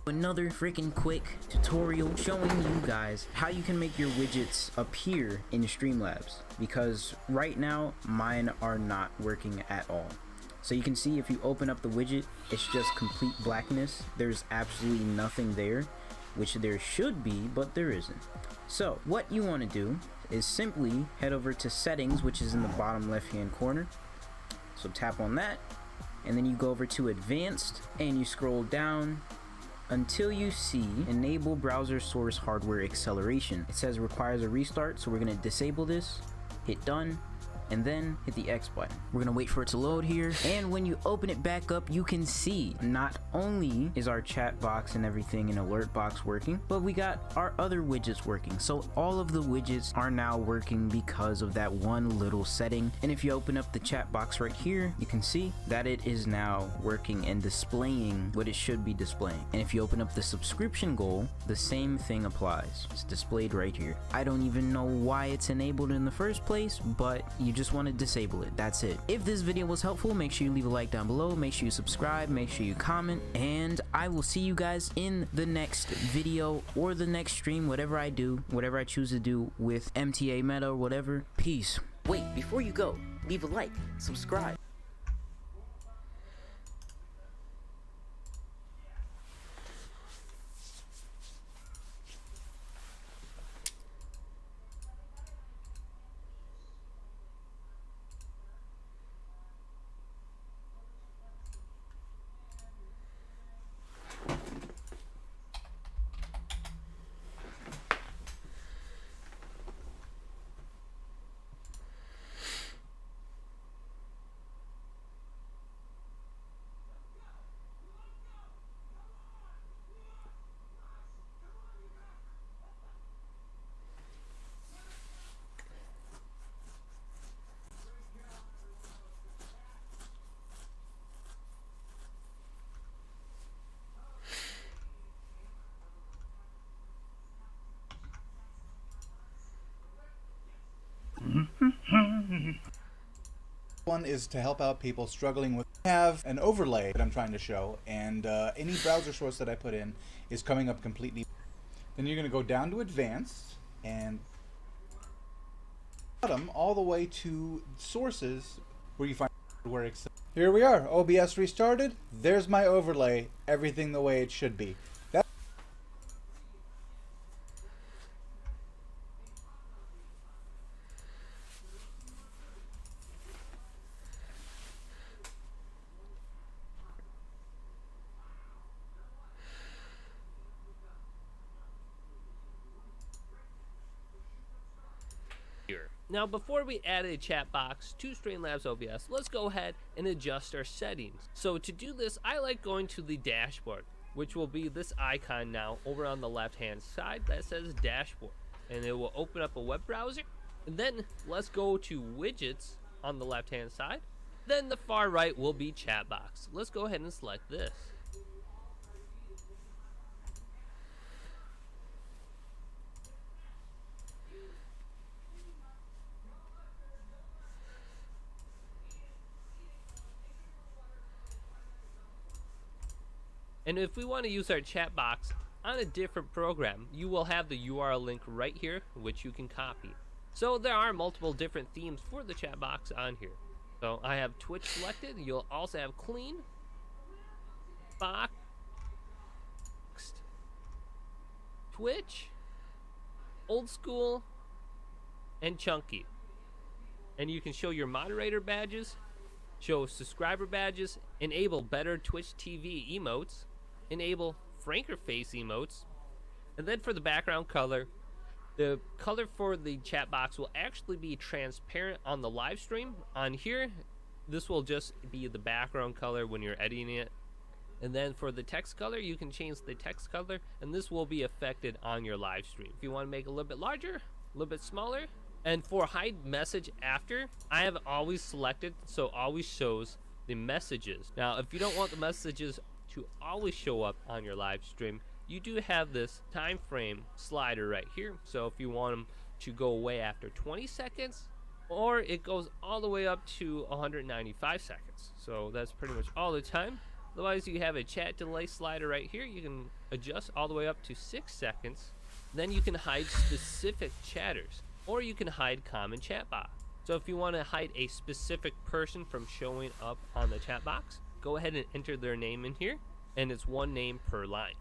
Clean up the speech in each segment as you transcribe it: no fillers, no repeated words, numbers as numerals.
Another freaking quick tutorial showing you guys how you can make your widgets appear in Streamlabs, because right now mine are not working at all. So you can see if you open up the widget, it's just complete blackness. There's absolutely nothing there, which there should be, but there isn't. So what you want to do is simply head over to settings, which is in the bottom left hand corner. So tap on that, and then you go over to advanced and you scroll down until you see enable browser source hardware acceleration. It says requires a restart, so we're going to disable this, hit done, and then hit the X button. We're gonna wait for it to load here, and when you open it back up, you can see not only is our chat box and everything and alert box working, but we got our other widgets working. So all of the widgets are now working because of that one little setting. And if you open up the chat box right here, you can see that it is now working and displaying what it should be displaying. And if you open up the subscription goal, the same thing applies. It's displayed right here. I don't even know why it's enabled in the first place, but you just want to disable it. That's it. If this video was helpful, make sure you leave a like down below, make sure you subscribe, make sure you comment, and I will see you guys in the next video or the next stream, whatever I do, whatever I choose to do with MTA Meta or whatever. Peace. Wait, before you go, leave a like, subscribe. One is to help out people struggling with. I have an overlay that I'm trying to show, and any browser source that I put in is coming up completely. Then you're going to go down to advanced and bottom all the way to sources where you find where Excel. Here we are, OBS restarted. There's my overlay, everything the way it should be. Now, before we add a chat box to Streamlabs OBS, let's go ahead and adjust our settings. So to do this, I like going to the dashboard, which will be this icon now over on the left hand side that says dashboard, and it will open up a web browser. And then let's go to widgets on the left hand side. Then the far right will be chat box. Let's go ahead and select this. And if we want to use our chat box on a different program, you will have the URL link right here, which you can copy. So there are multiple different themes for the chat box on here. So I have Twitch selected. You'll also have clean, box, Twitch, old school, and chunky. And you can show your moderator badges, show subscriber badges, enable better Twitch TV emotes, enable franker face emotes, and then for the background color, the color for the chat box will actually be transparent on the live stream. On here, this will just be the background color when you're editing it. And then for the text color, you can change the text color, and this will be affected on your live stream. If you want to make it a little bit larger, a little bit smaller. And for hide message after, I have always selected, so always shows the messages. Now, if you don't want the messages to always show up on your live stream, you do have this time frame slider right here. So if you want them to go away after 20 seconds, or it goes all the way up to 195 seconds. So that's pretty much all the time. Otherwise, you have a chat delay slider right here. You can adjust all the way up to 6 seconds. Then you can hide specific chatters, or you can hide common chat box. So if you want to hide a specific person from showing up on the chat box, go ahead and enter their name in here, and it's one name per line.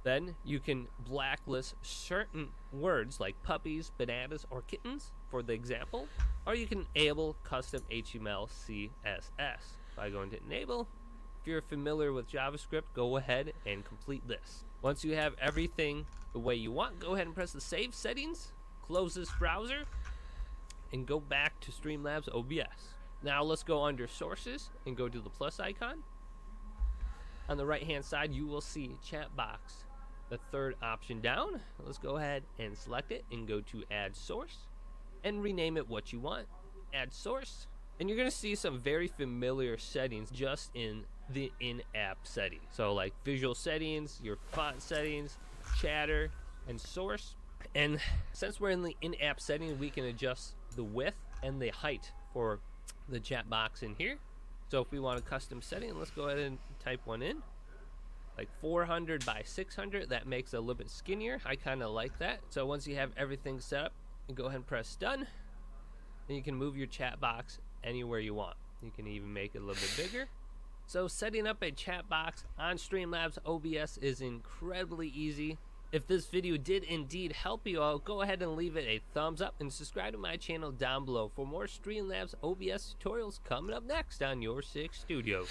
Then you can blacklist certain words like puppies, bananas, or kittens for the example, or you can enable custom HTML CSS by going to enable. If you're familiar with JavaScript, go ahead and complete this. Once you have everything the way you want, go ahead and press the save settings, close this browser, and go back to Streamlabs OBS. Now let's go under sources and go to the plus icon. On the right hand side, you will see chat box, the third option down. Let's go ahead and select it and go to add source and rename it what you want. Add source, and you're gonna see some very familiar settings just in the in-app settings. So like visual settings, your font settings, chatter, and source. And since we're in the in-app settings, we can adjust the width and the height for the chat box in here. So if we want a custom setting, let's go ahead and type one in, like 400 by 600. That makes it a little bit skinnier. I kind of like that. So once you have everything set up, you go ahead and press done. Then you can move your chat box anywhere you want. You can even make it a little bit bigger. So setting up a chat box on Streamlabs OBS is incredibly easy. If this video did indeed help you all, go ahead and leave it a thumbs up and subscribe to my channel down below for more Streamlabs OBS tutorials coming up next on Your Six Studio.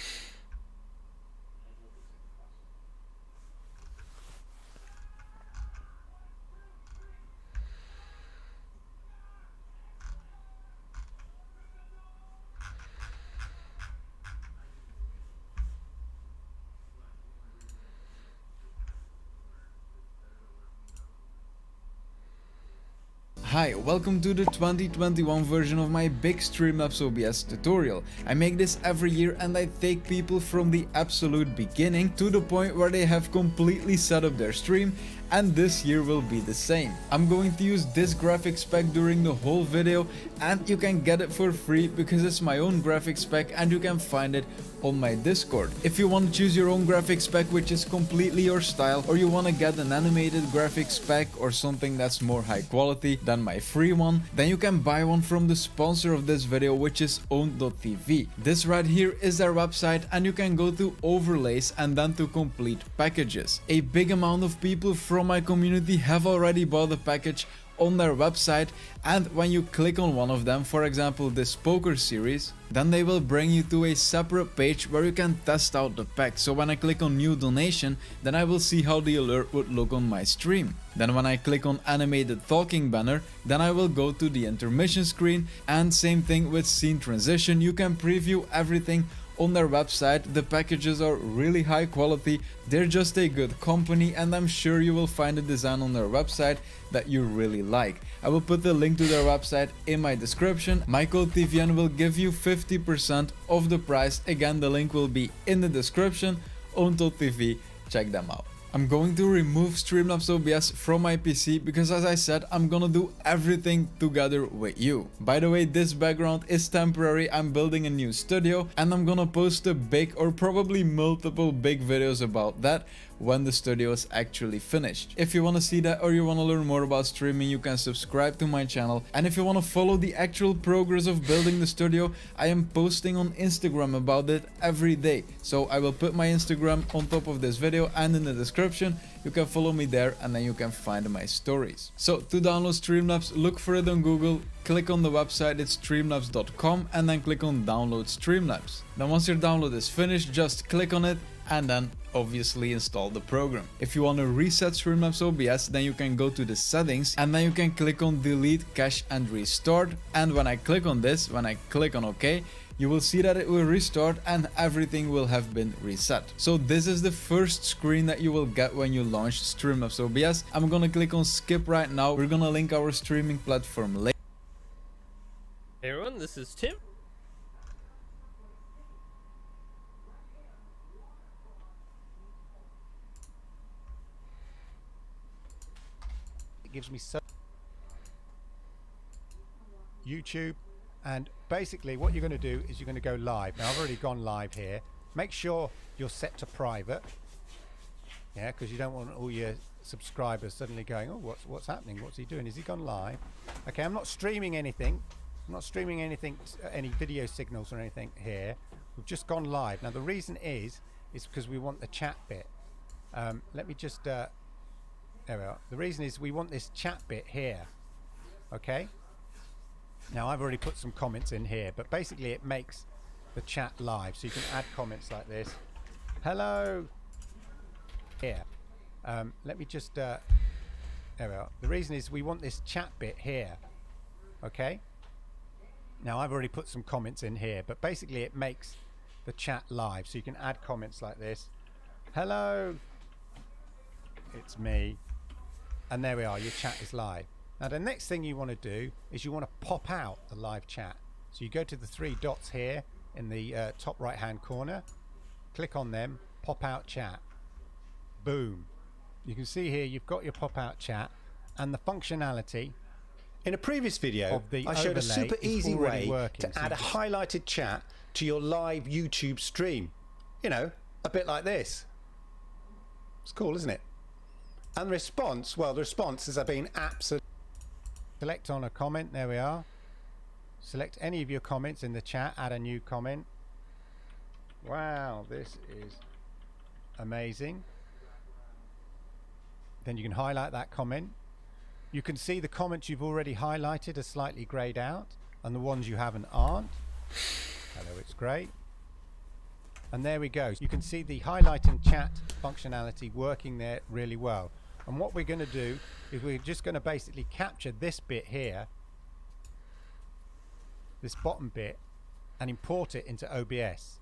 Hi, welcome to the 2021 version of my big Streamlabs OBS tutorial. I make this every year and I take people from the absolute beginning to the point where they have completely set up their stream, and this year will be the same. I'm going to use this graphics pack during the whole video, and you can get it for free because it's my own graphics pack and you can find it on my Discord. If you want to choose your own graphics pack which is completely your style, or you want to get an animated graphics pack or something that's more high quality than my free one, then you can buy one from the sponsor of this video, which is own.tv. This right here is their website, and you can go to overlays and then to complete packages. A big amount of people from my community have already bought a package on their website, and when you click on one of them, for example this poker series, then they will bring you to a separate page where you can test out the pack. So when I click on new donation, then I will see how the alert would look on my stream. Then when I click on animated talking banner, then I will go to the intermission screen, and same thing with scene transition. You can preview everything on their website. The packages are really high quality, they're just a good company, and I'm sure you will find a design on their website that you really like. I will put the link to their website in my description. My code TVN will give you 50% of the price. Again, the link will be in the description. Own.tv, check them out. I'm going to remove Streamlabs OBS from my PC because, as I said, I'm gonna do everything together with you. By the way, this background is temporary. I'm building a new studio and I'm gonna post a big, or probably multiple big videos about that when the studio is actually finished. If you want to see that, or you want to learn more about streaming, you can subscribe to my channel. And if you want to follow the actual progress of building the studio, I am posting on Instagram about it every day. So I will put my Instagram on top of this video and in the description. You can follow me there, and then you can find my stories. So to download Streamlabs, look for it on Google, click on the website, it's streamlabs.com, and then click on download Streamlabs. Then once your download is finished, just click on it and then obviously install the program. If you want to reset Streamlabs OBS, then you can go to the settings and then you can click on delete, cache and restart. And when I click on this, when I click on OK, you will see that it will restart and everything will have been reset. So this is the first screen that you will get when you launch Streamlabs OBS. I'm gonna click on skip right now. We're gonna link our streaming platform later. Hey everyone, this is Tim. It gives me so YouTube, and basically what you're going to do is you're going to go live. Now I've already gone live here. Make sure you're set to private. Yeah, because you don't want all your subscribers suddenly going, oh, what's happening? What's he doing? Has he gone live? Okay, I'm not streaming anything. I'm not streaming anything, any video signals or anything here. We've just gone live. Now the reason is because we want the chat bit. Let me just there we are. The reason is we want this chat bit here. Okay. Now I've already put some comments in here, but basically it makes the chat live, so you can add comments like this. Hello. Here. Let me just there we are. The reason is we want this chat bit here. Okay. Now I've already put some comments in here, but basically it makes the chat live, so you can add comments like this. Hello, it's me, and there we are, your chat is live. Now the next thing you want to do is you want to pop out the live chat. So you go to the three dots here in the top right hand corner, click on them, pop out chat. Boom. You can see here you've got your pop out chat, and the functionality. In a previous video, I showed a super easy way to add a highlighted chat to your live YouTube stream. You know, a bit like this. It's cool, isn't it? And the response, well, the responses have been absolutely... Select on a comment, there we are. Select any of your comments in the chat, add a new comment. Wow, this is amazing. Then you can highlight that comment. You can see the comments you've already highlighted are slightly grayed out, and the ones you haven't aren't. Hello, it's great. And there we go. You can see the highlight and chat functionality working there really well. And what we're going to do is we're just going to basically capture this bit here, this bottom bit, and import it into OBS.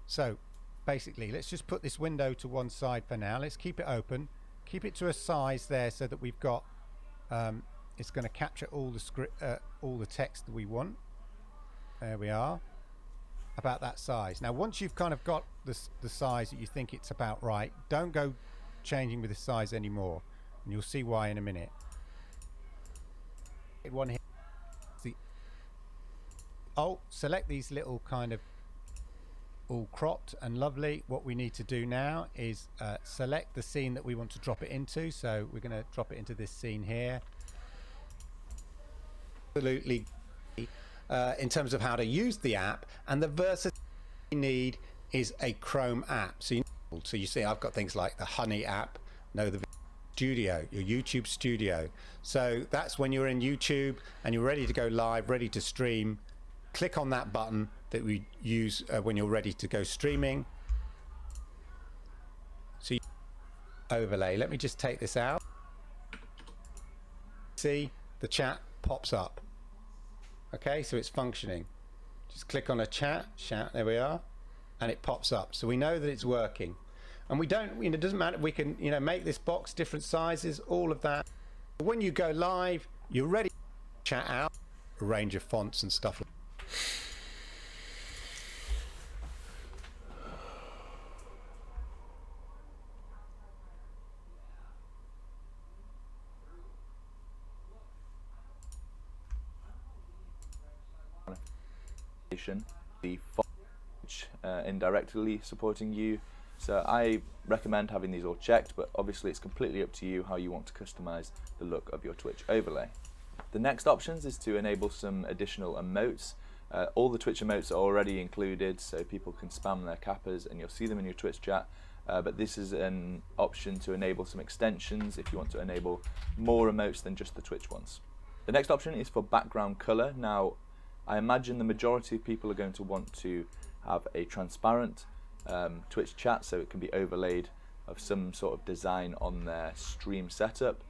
So basically, let's just put this window to one side for now. Let's keep it open. Keep it to a size there so that we've got it's going to capture all the script, all the text that we want. There we are, about that size. Now once you've kind of got the size that you think it's about right, don't go changing with the size anymore, and you'll see why in a minute. One here. Select these little kind of all cropped and lovely. What we need to do now is select the scene that we want to drop it into. So we're going to drop it into this scene here. Absolutely. In terms of how to use the app, and the versatility you need is a Chrome app. So you see I've got things like the Honey app, the Studio, your YouTube Studio. So that's when you're in YouTube and you're ready to go live, ready to stream. Click on that button that we use when you're ready to go streaming. So overlay, let me just take this out. See, the chat pops up. Okay, so it's functioning. Just click on a chat, there we are, and it pops up. So we know that it's working. And we don't, it doesn't matter, we can, make this box different sizes, all of that. When you go live, you're ready to chat out a range of fonts and stuff. The indirectly supporting you, so I recommend having these all checked, but obviously it's completely up to you how you want to customize the look of your Twitch overlay. The next options is to enable some additional emotes. All the Twitch emotes are already included, so people can spam their kappas and you'll see them in your Twitch chat, but this is an option to enable some extensions if you want to enable more emotes than just the Twitch ones. The next option is for background color. Now I imagine the majority of people are going to want to have a transparent Twitch chat, so it can be overlaid of some sort of design on their stream setup.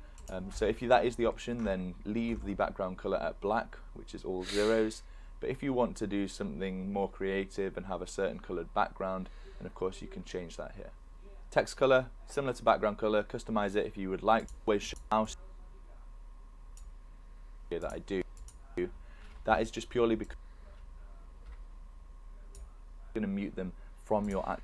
So if that is the option, then leave the background color at black, which is all zeros. But if you want to do something more creative and have a certain colored background, then of course you can change that here. Text color, similar to background color, customize it if you would like. Always show that I do. That is just purely because you're going to mute them from your app.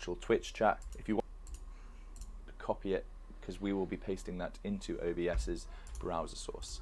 actual Twitch chat. If you want to copy it, because we will be pasting that into OBS's browser source.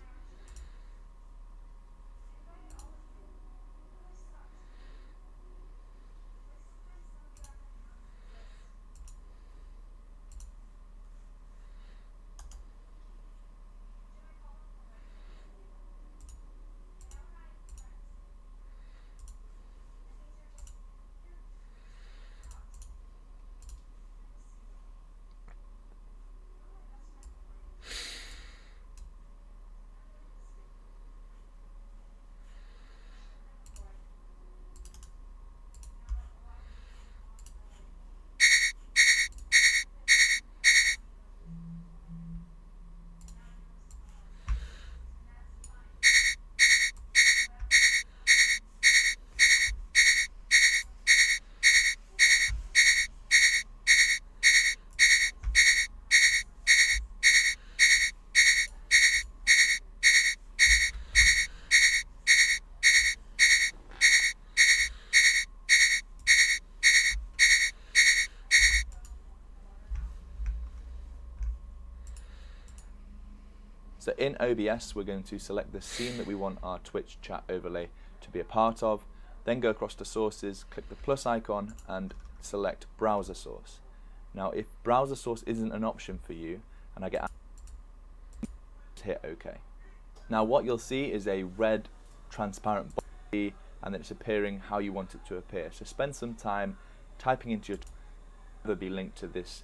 So in OBS, we're going to select the scene that we want our Twitch chat overlay to be a part of, then go across to sources, click the plus icon and select browser source. Now if browser source isn't an option for you, and I get hit OK. Now what you'll see is a red transparent body, and then it's appearing how you want it to appear. So spend some time typing into your will be linked to this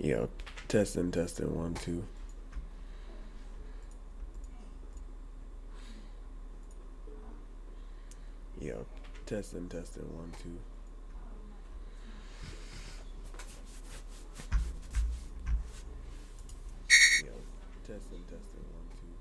Yo, testing, 1, 2. Yo, testing, 1, 2. Yo, testing, 1, 2.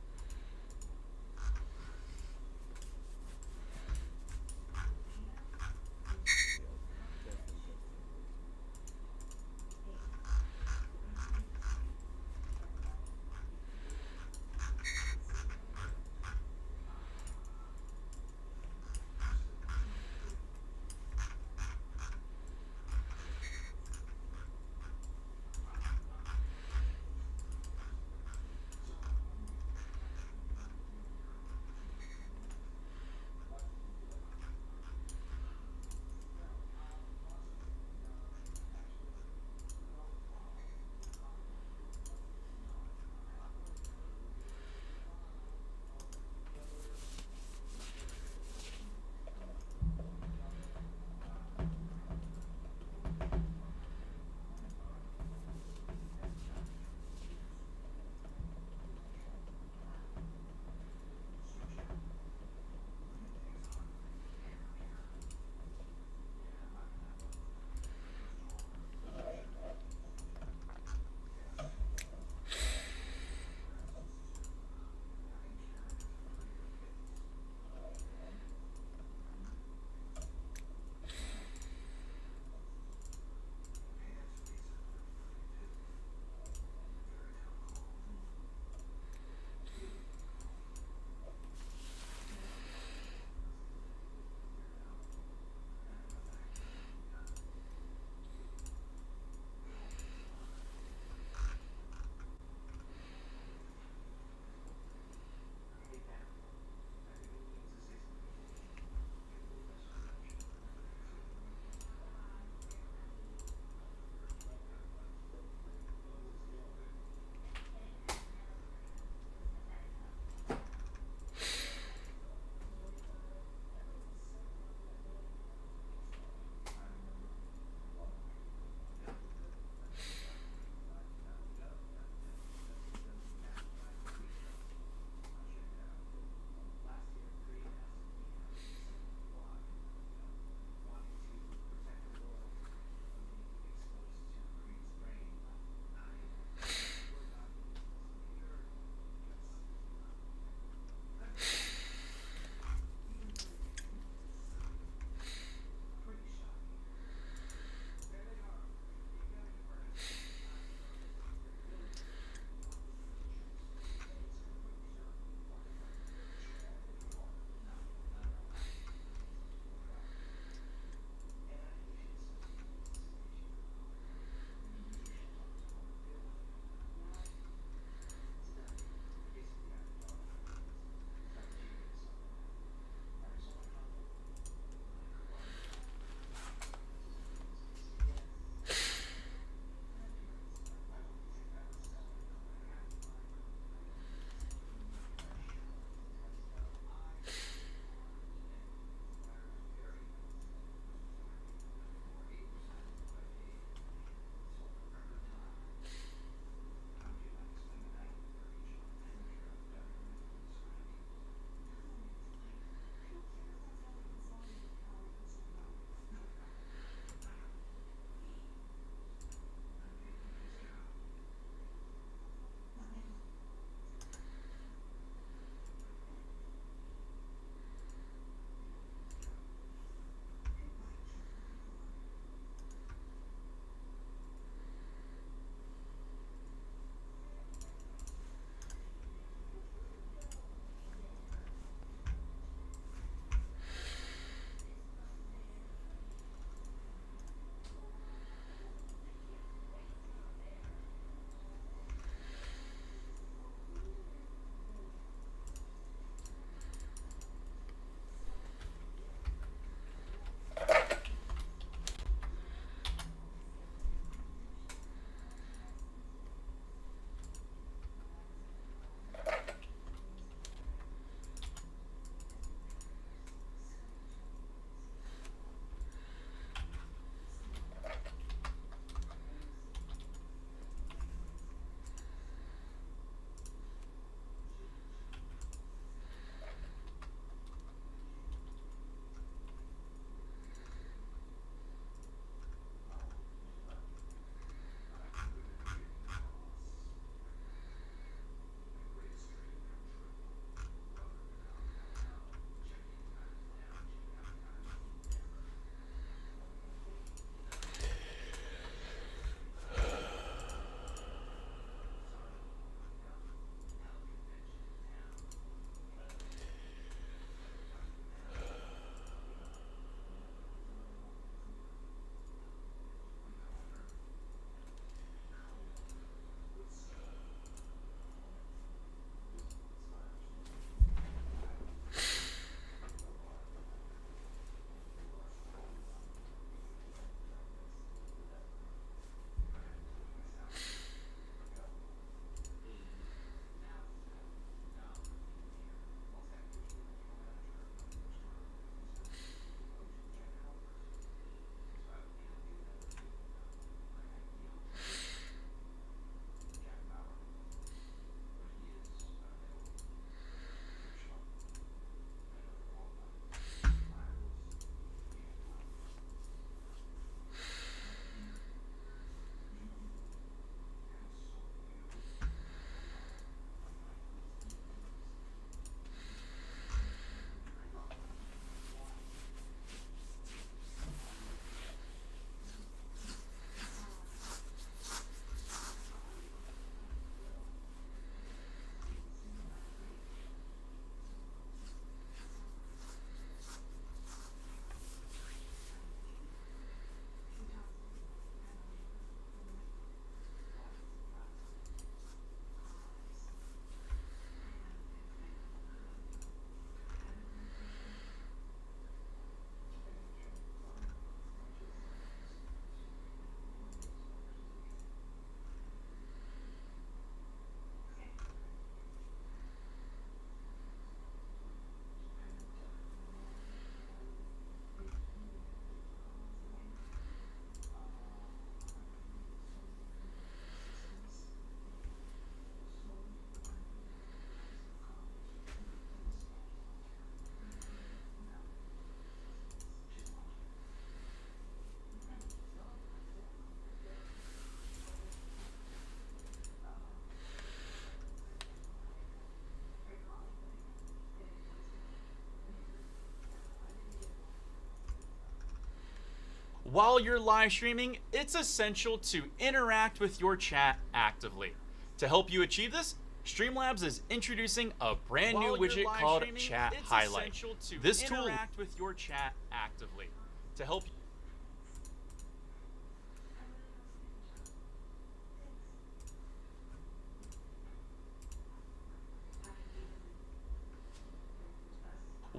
While you're live streaming, it's essential to interact with your chat actively. To help you achieve this, Streamlabs is introducing a brand new widget called Chat Highlight. This tool interact with your chat actively. To help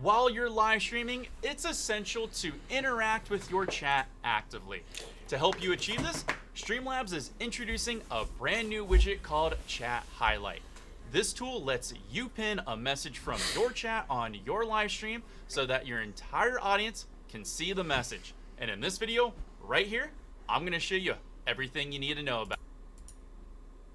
While you're live streaming, it's essential to interact with your chat actively. To help you achieve this, Streamlabs is introducing a brand new widget called Chat Highlight. This tool lets you pin a message from your chat on your live stream so that your entire audience can see the message. And in this video, right here, I'm going to show you everything you need to know about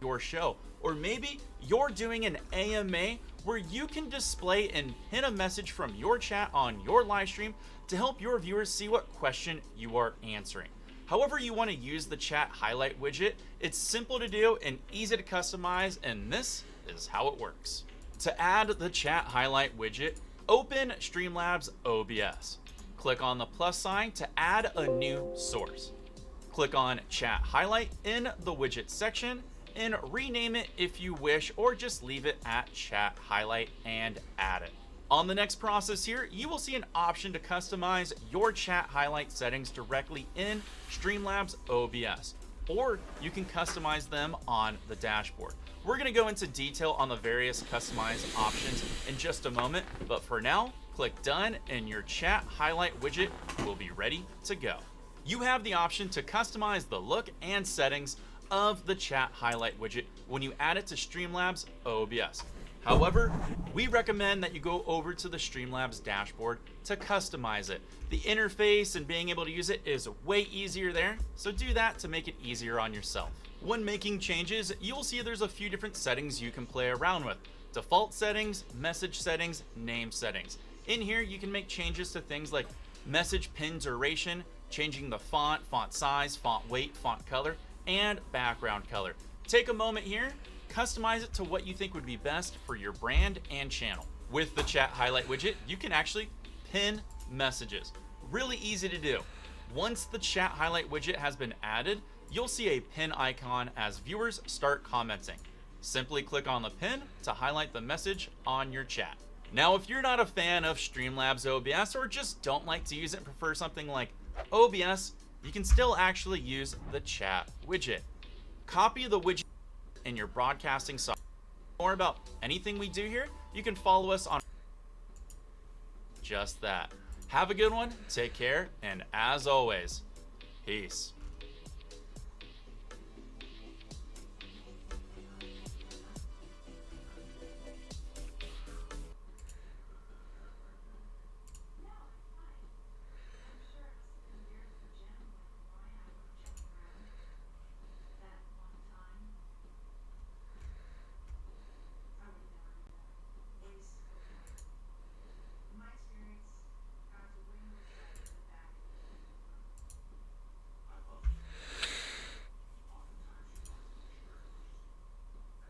your show. Or maybe you're doing an AMA where you can display and pin a message from your chat on your live stream to help your viewers see what question you are answering. However you want to use the Chat Highlight widget, it's simple to do and easy to customize, and this is how it works. To add the Chat Highlight widget, open Streamlabs OBS. Click on the plus sign to add a new source. Click on Chat Highlight in the widget section and rename it if you wish, or just leave it at Chat Highlight and add it. On the next process here, you will see an option to customize your chat highlight settings directly in Streamlabs OBS, or you can customize them on the dashboard. We're going to go into detail on the various customized options in just a moment, but for now, click done and your chat highlight widget will be ready to go. You have the option to customize the look and settings of the chat highlight widget when you add it to Streamlabs OBS. However, we recommend that you go over to the Streamlabs dashboard to customize it. The interface and being able to use it is way easier there, so do that to make it easier on yourself. When making changes, you'll see there's a few different settings you can play around with. Default settings, message settings, name settings. In here, you can make changes to things like message pin duration, changing the font, font size, font weight, font color, and background color. Take a moment here, customize it to what you think would be best for your brand and channel. With the Chat Highlight widget, you can actually pin messages. Really easy to do. Once the Chat Highlight widget has been added, you'll see a pin icon as viewers start commenting. Simply click on the pin to highlight the message on your chat. Now, if you're not a fan of Streamlabs OBS or just don't like to use it and prefer something like OBS, you can still actually use the chat widget. Copy the widget in your broadcasting software. More about anything we do here, you can follow us on just that. Have a good one, take care, and as always, peace.